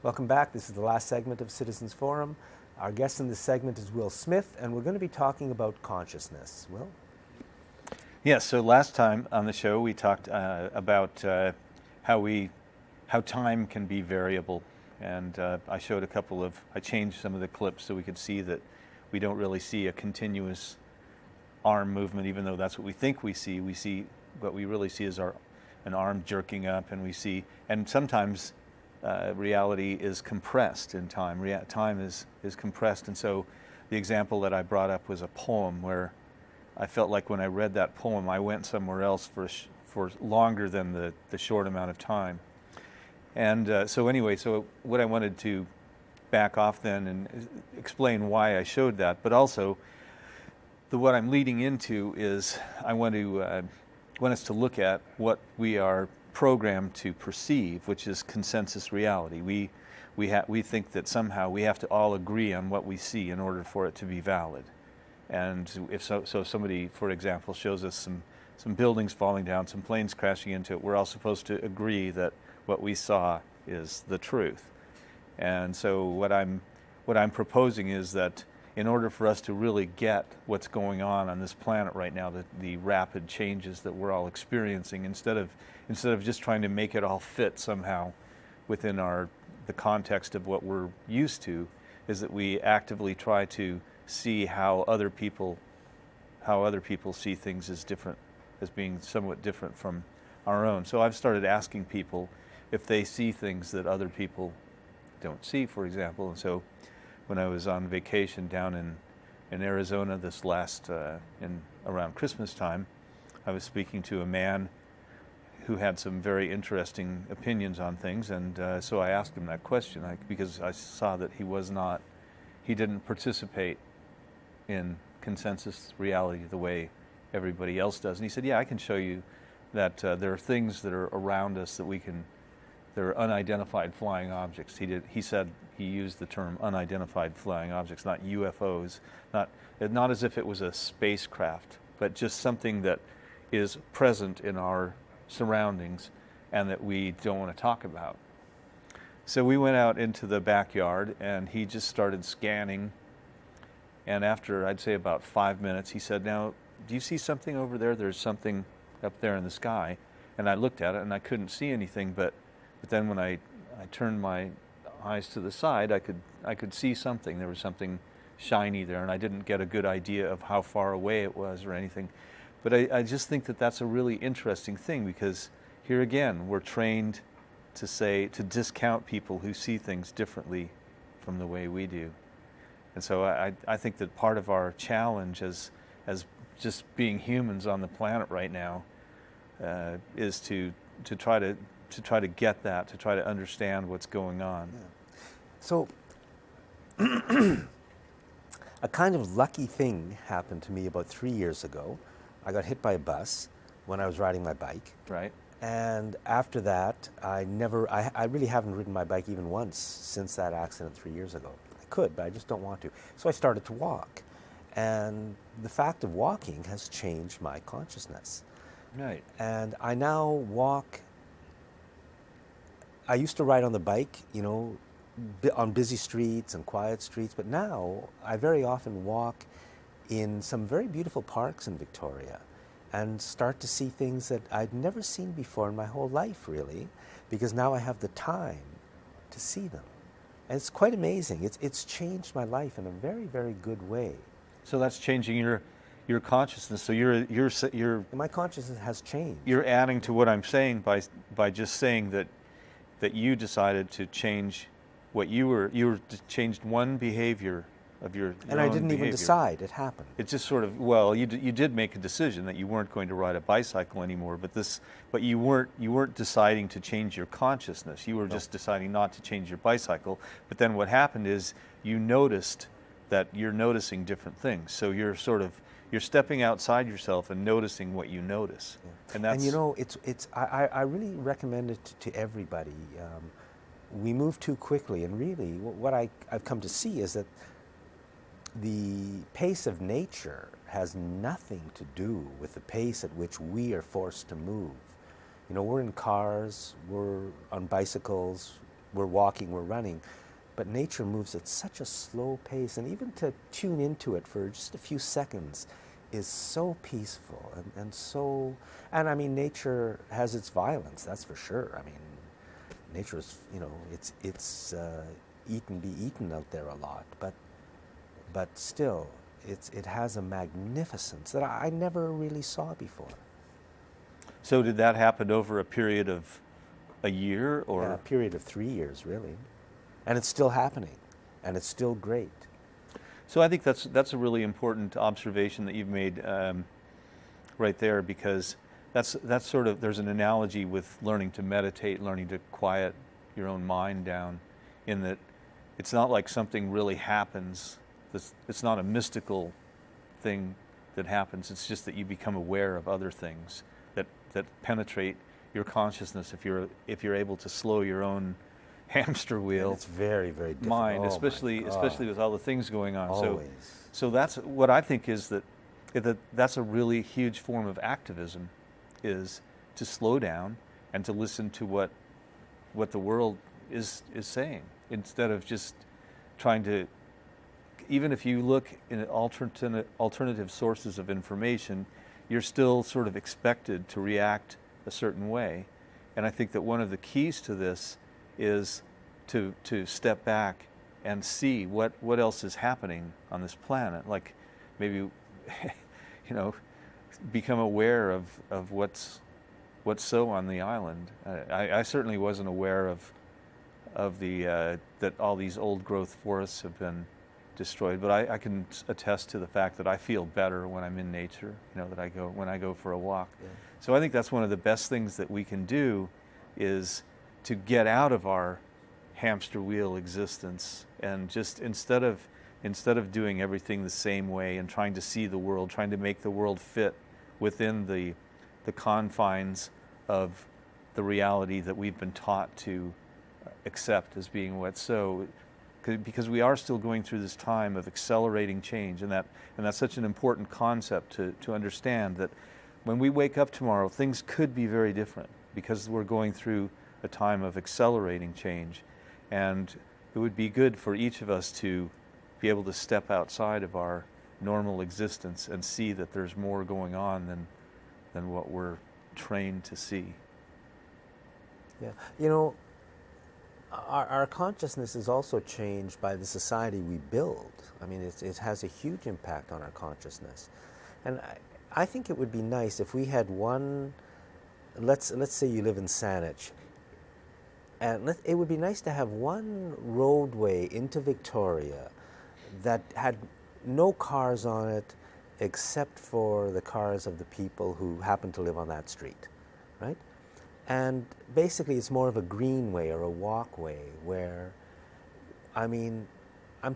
Welcome back. This is the last segment of Citizens Forum. Our guest in this segment is Will Smith, and we're going to be talking about consciousness. Will? Yes, so last time on the show we talked about how time can be variable, and I changed some of the clips so we could see that we don't really see a continuous arm movement, even though that's what we think we see. What we really see is an arm jerking up, and sometimes reality is compressed in time. Time is compressed, and so the example that I brought up was a poem where I felt like when I read that poem, I went somewhere else for longer than the short amount of time. And so what I wanted to back off then and explain why I showed that, but also what I'm leading into is I want us to look at what we are programmed to perceive, which is consensus reality. We think that somehow we have to all agree on what we see in order for it to be valid. And if somebody, for example, shows us some buildings falling down, some planes crashing into it, we're all supposed to agree that what we saw is the truth. And so what I'm proposing is that in order for us to really get what's going on this planet right now, the rapid changes that we're all experiencing, instead of just trying to make it all fit somehow within the context of what we're used to, is that we actively try to see how other people see things as being somewhat different from our own. So I've started asking people if they see things that other people don't see, for example. And so when I was on vacation down in Arizona this last around Christmas time, I was speaking to a man who had some very interesting opinions on things, and so I asked him that question because I saw that he didn't participate in consensus reality the way everybody else does. And he said, yeah, I can show you that there are things that are around us they're unidentified flying objects. He said he used the term unidentified flying objects, not UFOs, not as if it was a spacecraft, but just something that is present in our surroundings and that we don't want to talk about. So we went out into the backyard and he just started scanning, and after I'd say about 5 minutes he said, now do you see something over there? There's something up there in the sky. And I looked at it and I couldn't see anything, but then when I turned my eyes to the side, I could see something. There was something shiny there, and I didn't get a good idea of how far away it was or anything. But I just think that that's a really interesting thing, because here again, we're trained to discount people who see things differently from the way we do. And so I think that part of our challenge as just being humans on the planet right now is to try to get that, to try to understand what's going on. Yeah. So a kind of lucky thing happened to me about 3 years ago. I got hit by a bus when I was riding my bike. Right. And after that, I really haven't ridden my bike even once since that accident 3 years ago. I could, but I just don't want to. So I started to walk. And the fact of walking has changed my consciousness. Right. And I now walk. I used to ride on the bike, on busy streets and quiet streets, but now I very often walk in some very beautiful parks in Victoria and start to see things that I'd never seen before in my whole life, really, because now I have the time to see them. And it's quite amazing. It's changed my life in a very, very good way. So that's changing your consciousness. So you're my consciousness has changed. You're adding to what I'm saying by just saying that you decided to change what you changed one behavior of your and I didn't behavior. Even decide. It happened. It just sort of, you did make a decision that you weren't going to ride a bicycle anymore, but you weren't deciding to change your consciousness. You were just deciding not to change your bicycle. But then what happened is you noticed that you're noticing different things. So you're stepping outside yourself and noticing what you notice. Yeah. And I really recommend it to everybody. We move too quickly, and really what I've come to see is that the pace of nature has nothing to do with the pace at which we are forced to move. We're in cars, we're on bicycles, we're walking, we're running. But nature moves at such a slow pace, and even to tune into it for just a few seconds is so peaceful and so, and I mean, nature has its violence, that's for sure. I mean, nature is, it's be eaten out there a lot, but still, it has a magnificence that I never really saw before. So did that happen over a period of a year, or? Yeah, a period of 3 years, really. And it's still happening, and it's still great. So I think that's a really important observation that you've made right there, because that's sort of, there's an analogy with learning to meditate, learning to quiet your own mind down, in that it's not like something really happens. It's not a mystical thing that happens. It's just that you become aware of other things that penetrate your consciousness if you're able to slow your own hamster wheel. And it's very, very difficult. Mind, especially with all the things going on. Always. So that's what I think is that's a really huge form of activism, is to slow down and to listen to what the world is saying, instead of just trying to. Even if you look in alternative sources of information, you're still sort of expected to react a certain way. And I think that one of the keys to this is to step back and see what else is happening on this planet. Like maybe, become aware of what's so on the island. I certainly wasn't aware of the that all these old growth forests have been destroyed, but I can attest to the fact that I feel better when I'm in nature, when I go for a walk. Yeah. So I think that's one of the best things that we can do, is to get out of our hamster wheel existence, and just instead of doing everything the same way and trying to see the world, trying to make the world fit within the confines of the reality that we've been taught to accept as being what's so. Because we are still going through this time of accelerating change, and that's such an important concept to understand, that when we wake up tomorrow, things could be very different, because we're going through a time of accelerating change. And it would be good for each of us to be able to step outside of our normal existence and see that there's more going on than what we're trained to see. Yeah, our consciousness is also changed by the society we build. I mean, it has a huge impact on our consciousness. And I think it would be nice if we had one, let's say you live in Saanich, and it would be nice to have one roadway into Victoria that had no cars on it except for the cars of the people who happen to live on that street, right? And basically it's more of a greenway or a walkway where, I'm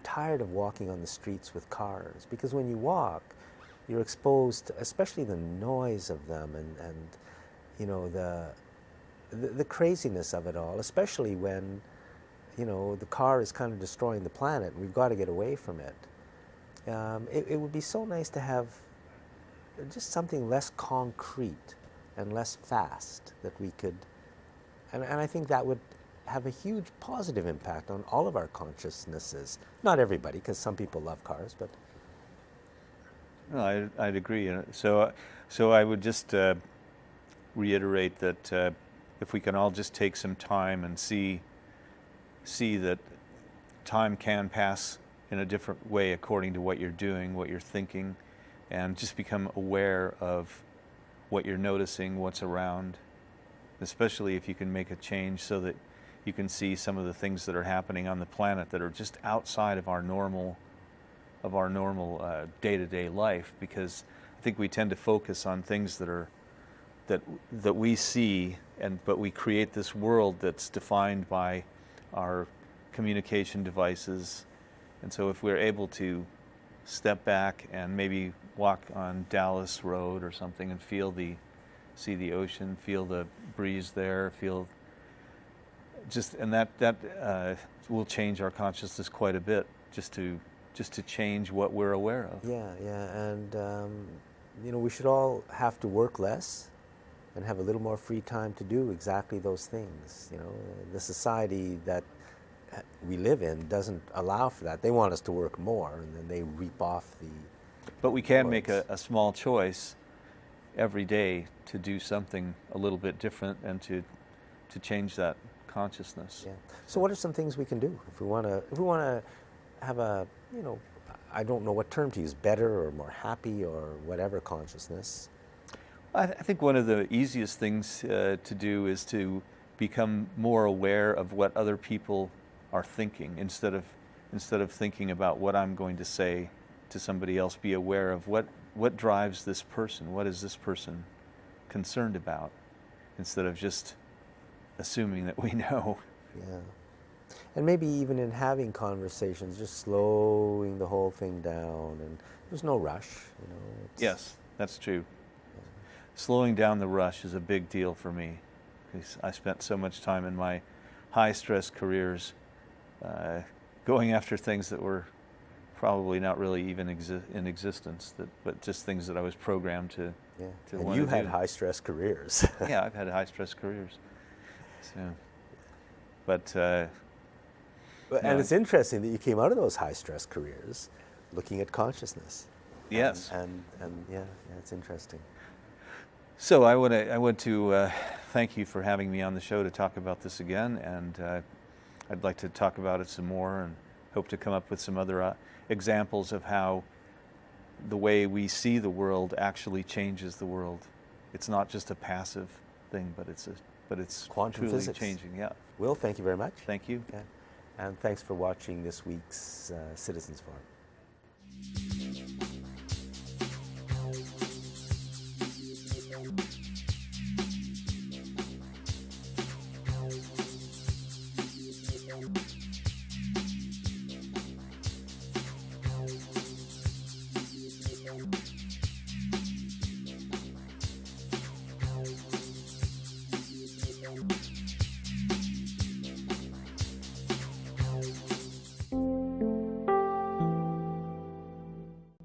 tired of walking on the streets with cars, because when you walk, you're exposed to, especially the noise of them and the craziness of it all, especially when, the car is kind of destroying the planet and we've got to get away from it. It would be so nice to have just something less concrete and less fast that we could, and I think that would have a huge positive impact on all of our consciousnesses. Not everybody, because some people love cars, but. No, I'd agree. So I would just reiterate that if we can all just take some time and see that time can pass in a different way according to what you're doing, what you're thinking, and just become aware of what you're noticing, what's around, especially if you can make a change so that you can see some of the things that are happening on the planet that are just outside of our normal day-to-day life, because I think we tend to focus on things that we see, but we create this world that's defined by our communication devices. And so if we're able to step back and maybe walk on Dallas Road or something and see the ocean, feel the breeze there, and that will change our consciousness quite a bit, just to change what we're aware of. Yeah, and we should all have to work less and have a little more free time to do exactly those things. You know, the society that we live in doesn't allow for that. They want us to work more, and then they reap off the But we can rewards. make a small choice every day to do something a little bit different and to change that consciousness. Yeah. So what are some things we can do if we want to have a, you know, I don't know what term to use, better or more happy or whatever consciousness? I think one of the easiest things to do is to become more aware of what other people are thinking instead of thinking about what I'm going to say to somebody else. Be aware of what drives this person. What is this person concerned about? Instead of just assuming that we know. Yeah. And maybe even in having conversations, just slowing the whole thing down, and there's no rush, you know. Yes, that's true. Slowing down the rush is a big deal for me, because I spent so much time in my high-stress careers going after things that were probably not really even in existence, but just things that I was programmed to Yeah. to And want you to had do. high-stress careers. Yeah, I've had high-stress careers. So, but And Yeah. it's interesting that you came out of those high-stress careers looking at consciousness. yes. And yeah, it's interesting. So I want to thank you for having me on the show to talk about this again, and I'd like to talk about it some more and hope to come up with some other examples of how the way we see the world actually changes the world. It's not just a passive thing, but it's Quantum truly physics. changing. Yeah. Will, thank you very much. Thank you. Yeah. And thanks for watching this week's Citizens Forum.